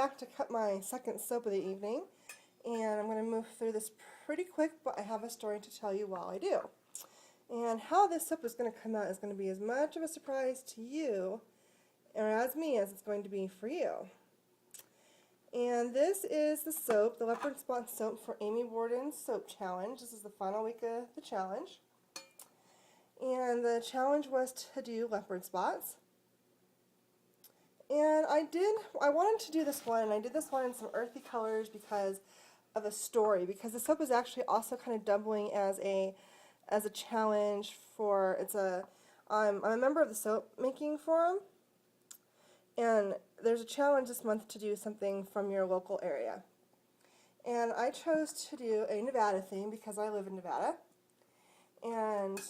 back to cut my second soap of the evening, and I'm going to move through this pretty quick, but I have a story to tell you while I do. And how this soap is going to come out is going to be as much of a surprise to you, or as me, as it's going to be for you. And this is the soap, the Leopard Spot soap for Amy Warden's soap challenge. This is the final week of the challenge. And the challenge was to do leopard spots. And I wanted to do this one, and I did this one in some earthy colors because of a story, because the soap is actually also kind of doubling as a challenge for, I'm a member of the soap making forum, and there's a challenge this month to do something from your local area. And I chose to do a Nevada theme because I live in Nevada. And,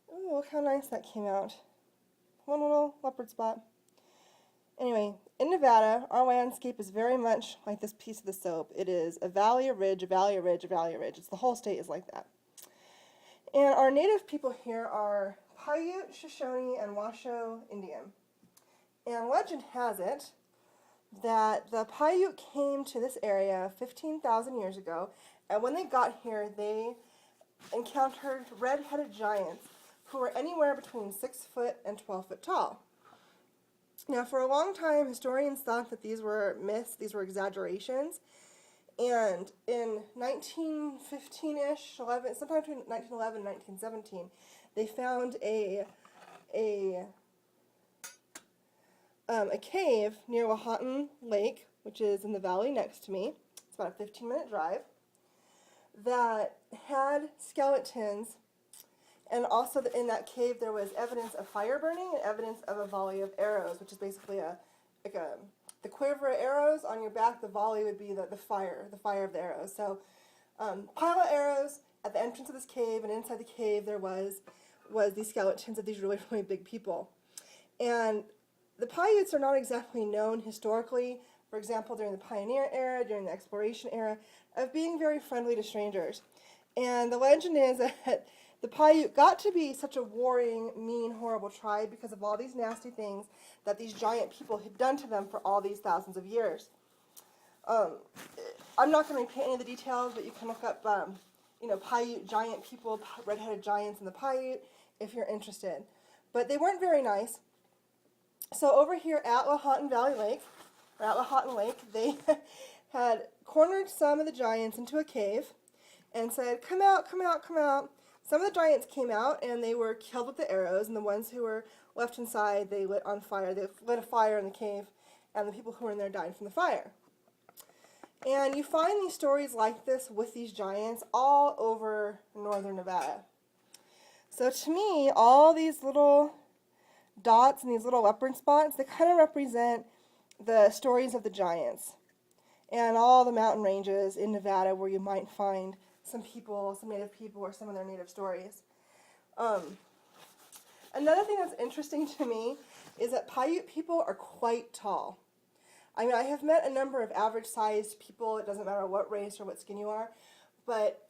ooh, look how nice that came out. One little leopard spot. Anyway, in Nevada, our landscape is very much like this piece of the soap. It is a valley, a ridge, a valley, a ridge, a valley, a ridge. The whole state is like that. And our native people here are Paiute, Shoshone, and Washoe Indian. And legend has it that the Paiute came to this area 15,000 years ago, and when they got here, they encountered redheaded giants who were anywhere between 6 foot and 12 foot tall. Now, for a long time, historians thought that these were myths, these were exaggerations, and in 1915-ish, sometime between 1911 and 1917, they found a cave near Lahanton Lake, which is in the valley next to me. It's about a 15-minute drive, that had skeletons. And also in that cave there was evidence of fire burning and evidence of a volley of arrows, which is basically the quiver of arrows on your back. The volley would be the fire of the arrows. So pile of arrows at the entrance of this cave, and inside the cave there was these skeletons of these really, really big people. And the Paiutes are not exactly known historically, for example, during the pioneer era, during the exploration era, of being very friendly to strangers. And the legend is that the Paiute got to be such a warring, mean, horrible tribe because of all these nasty things that these giant people had done to them for all these thousands of years. I'm not going to repeat any of the details, but you can look up, Paiute giant people, redheaded giants in the Paiute, if you're interested. But they weren't very nice. So over here at Lahanton Lake, they had cornered some of the giants into a cave and said, "Come out, come out, come out." Some of the giants came out, and they were killed with the arrows, and the ones who were left inside, they lit on fire. They lit a fire in the cave, and the people who were in there died from the fire. And you find these stories like this with these giants all over northern Nevada. So to me, all these little dots and these little leopard spots, they kind of represent the stories of the giants and all the mountain ranges in Nevada where you might find some native people, or some of their native stories. Another thing that's interesting to me is that Paiute people are quite tall. I mean, I have met a number of average-sized people. It doesn't matter what race or what skin you are, but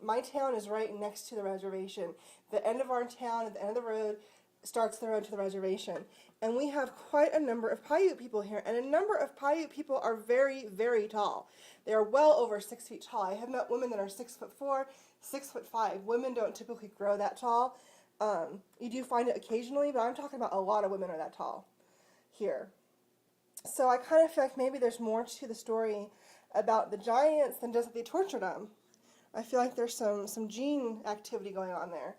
my town is right next to the reservation. The end of our town, at the end of the road, starts the road to the reservation. And we have quite a number of Paiute people here, and a number of Paiute people are very, very tall. They are well over 6 feet tall. I have met women that are 6'4", 6'5". Women don't typically grow that tall. You do find it occasionally, but I'm talking about a lot of women are that tall here. So I kind of feel like maybe there's more to the story about the giants than just that they tortured them. I feel like there's some gene activity going on there.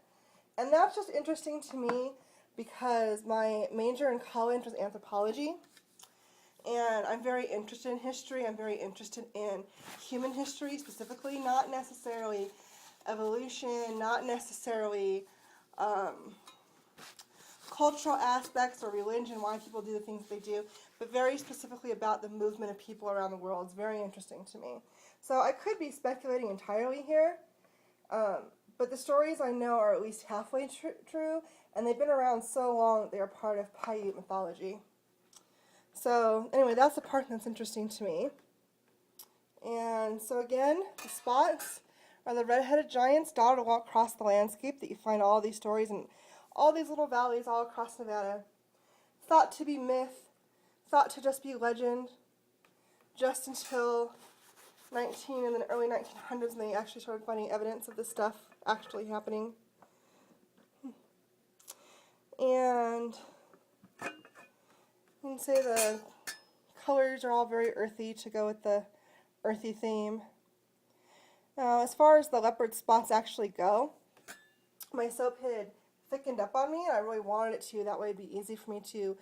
And that's just interesting to me because my major in college was anthropology, and I'm very interested in history. I'm very interested in human history specifically, not necessarily evolution, not necessarily cultural aspects or religion, why people do the things they do, but very specifically about the movement of people around the world. It's very interesting to me. So I could be speculating entirely here, but the stories I know are at least halfway true, and they've been around so long that they are part of Paiute mythology. So anyway, that's the part that's interesting to me. And so again, the spots are the redheaded giants dotted all across the landscape that you find all these stories and all these little valleys all across Nevada. Thought to be myth, thought to just be legend just until in the early 1900s, and they actually started finding evidence of this stuff actually happening. And you can say the colors are all very earthy to go with the earthy theme. Now, as far as the leopard spots actually go, my soap had thickened up on me, and I really wanted it to. That way it'd be easy for me to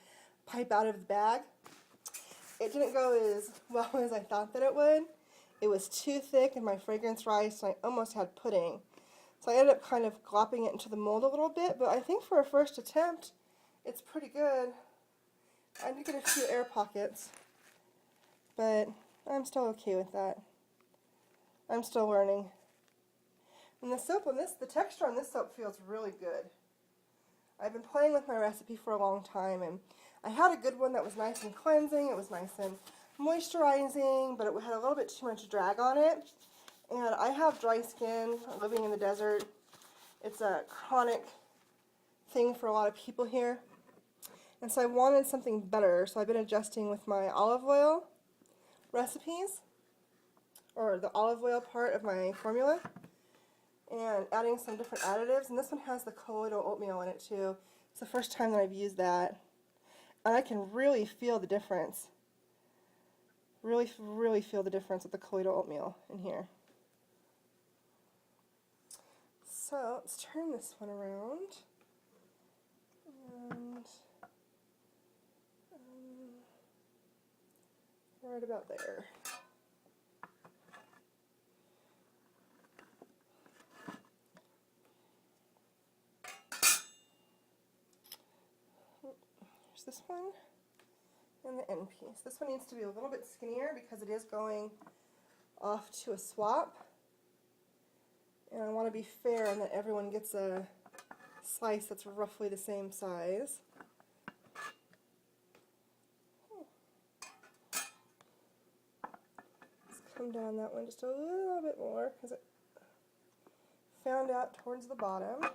pipe out of the bag. It didn't go as well as I thought that it would. It was too thick in my fragrance rice, and I almost had pudding. So I ended up kind of glopping it into the mold a little bit, but I think for a first attempt, it's pretty good. I did get a few air pockets, but I'm still okay with that. I'm still learning. And the soap on this, the texture on this soap feels really good. I've been playing with my recipe for a long time, and I had a good one that was nice and cleansing. It was nice and moisturizing, but it had a little bit too much drag on it. And I have dry skin, living in the desert. It's a chronic thing for a lot of people here. And so I wanted something better, so I've been adjusting with my olive oil recipes, or the olive oil part of my formula, and adding some different additives. And this one has the colloidal oatmeal in it too. It's the first time that I've used that, and I can really feel the difference. Really feel the difference with the colloidal oatmeal in here. So let's turn this one around, and right about there. Here's this one, and the end piece. This one needs to be a little bit skinnier because it is going off to a swap. And I want to be fair in that everyone gets a slice that's roughly the same size. Let's come down that one just a little bit more because it found out towards the bottom.